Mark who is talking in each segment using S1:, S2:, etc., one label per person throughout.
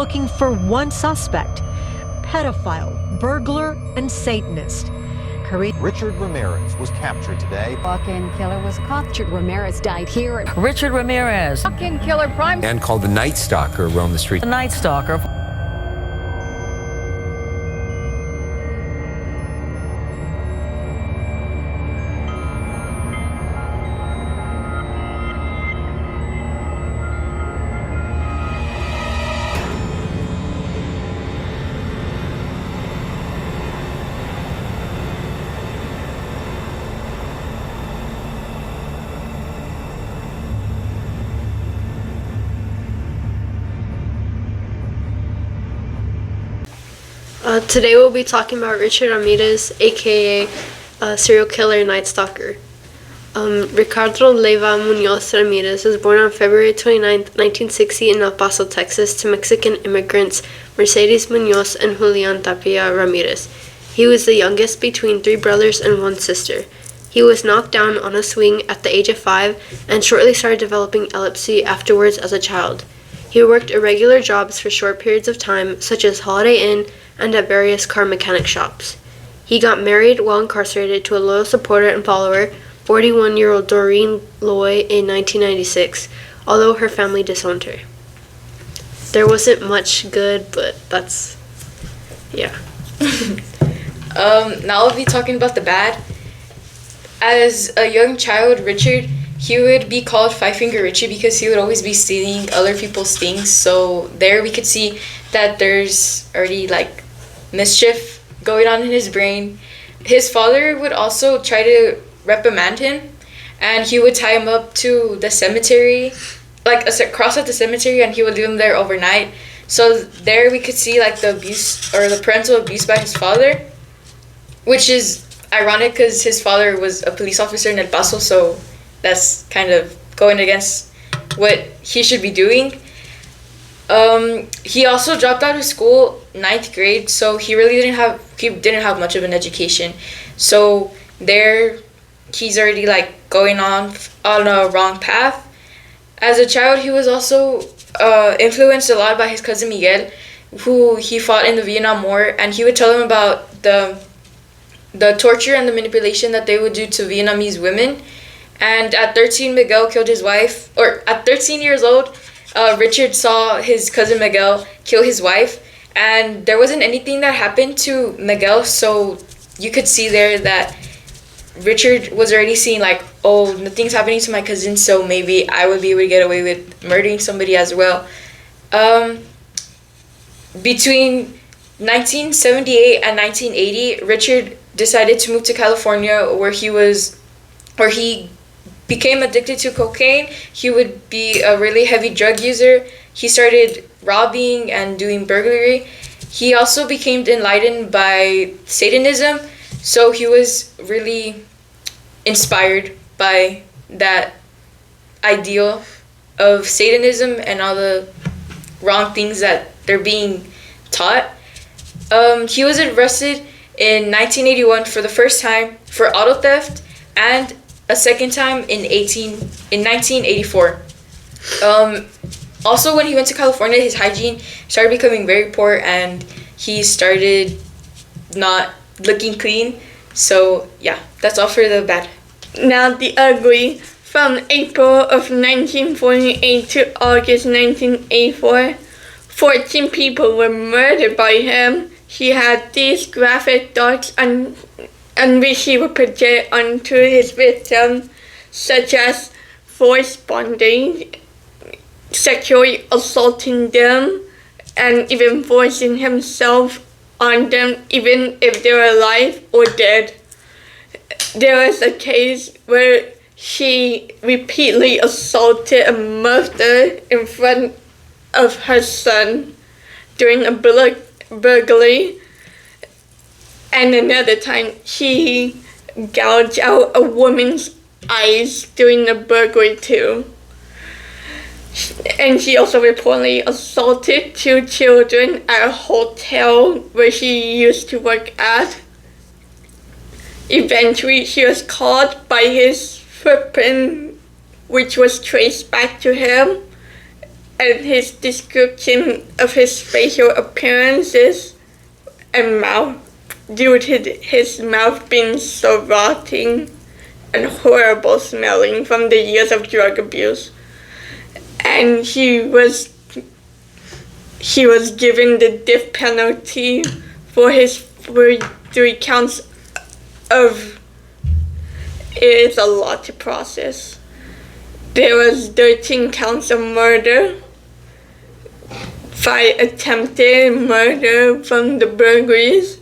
S1: looking for one suspect: pedophile, burglar, and Satanist.
S2: Richard Ramirez was captured today.
S3: Walk-in killer was caught.
S4: Richard Ramirez died here.
S5: Richard Ramirez.
S4: Walk-in killer prime.
S6: And called the Night Stalker roamed the street.
S5: The Night Stalker.
S7: Today we'll be talking about Richard Ramirez, aka serial killer Night Stalker. Ricardo Leyva Munoz Ramirez was born on February 29, 1960 in El Paso, Texas, to Mexican immigrants Mercedes Munoz and Julian Tapia Ramirez. He was the youngest between 3 brothers and 1 sister. He was knocked down on a swing at the age of 5 and shortly started developing epilepsy afterwards as a child. He worked irregular jobs for short periods of time, such as Holiday Inn and at various car mechanic shops. He got married while incarcerated to a loyal supporter and follower, 41-year-old Doreen Loy, in 1996, although her family disowned her. There wasn't much good, but that's, yeah.
S8: Now I'll be talking about the bad. As a young child, Richard, he would be called Five Finger Richie because he would always be stealing other people's things. So there we could see that there's already like mischief going on in his brain. His father would also try to reprimand him, and he would tie him up to the cemetery, like a cross at the cemetery, and he would leave him there overnight. So there we could see like the abuse or the parental abuse by his father, which is ironic because his father was a police officer in El Paso, so that's kind of going against what he should be doing. He also dropped out of school 9th grade, so he didn't have much of an education. So there he's already like going on a wrong path. As a child, he was also influenced a lot by his cousin Miguel, who he fought in the Vietnam War, and he would tell him about the torture and the manipulation that they would do to Vietnamese women. And at 13, Miguel killed his wife, or at 13 years old, Richard saw his cousin Miguel kill his wife, and there wasn't anything that happened to Miguel, so you could see there that Richard was already seeing like, oh, nothing's happening to my cousin, so maybe I would be able to get away with murdering somebody as well. Between 1978 and 1980, Richard decided to move to California, where he became addicted to cocaine. He would be a really heavy drug user. He started robbing and doing burglary. He also became enlightened by Satanism, so he was really inspired by that ideal of Satanism and all the wrong things that they're being taught. He was arrested in 1981 for the first time for auto theft, and a second time in 1984. Also, when he went to California, his hygiene started becoming very poor, and he started not looking clean. So yeah, that's all for the bad.
S9: Now the ugly. From April of 1948 to August 1984, 14 people were murdered by him. He had these graphic thoughts and which he would project onto his victim, such as force bonding, sexually assaulting them, and even forcing himself on them even if they were alive or dead. There was a case where she repeatedly assaulted a mother in front of her son during a burglary. And another time, she gouged out a woman's eyes during the burglary too. And she also reportedly assaulted 2 children at a hotel where she used to work at. Eventually, she was caught by his footprint, which was traced back to him. and his description of his facial appearances and mouth, due to his mouth being so rotting and horrible smelling from the years of drug abuse. And he was given the death penalty for his 3 counts of. It is a lot to process. There was 13 counts of murder, 5 attempted murder from the burglaries,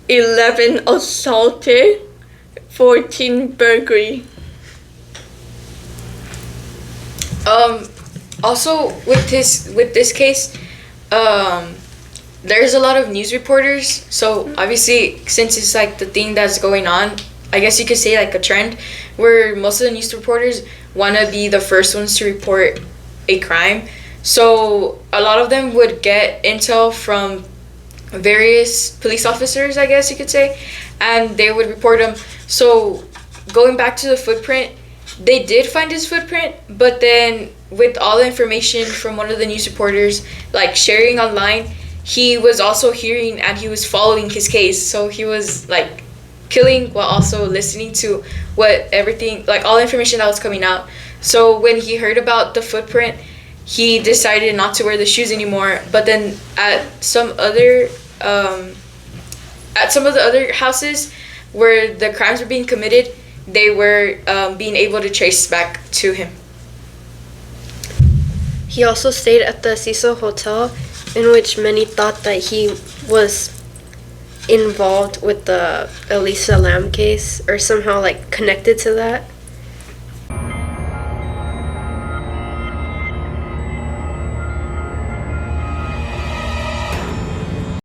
S9: 11 assaulted, 14 burglary.
S8: Also with this case, there's a lot of news reporters. So obviously, since it's like the thing that's going on, I guess you could say like a trend where most of the news reporters want to be the first ones to report a crime. So a lot of them would get intel from various police officers, I guess you could say, and they would report them. So going back to the footprint, they did find his footprint, but then with all the information from one of the news reporters like sharing online, he was also hearing and he was following his case. So he was like killing while also listening to what everything, like all the information that was coming out. So when he heard about the footprint, he decided not to wear the shoes anymore. But then at some of the other houses where the crimes were being committed, they were being able to trace back to him.
S7: He also stayed at the Cecil Hotel, in which many thought that he was involved with the Elisa Lam case or somehow like connected to that.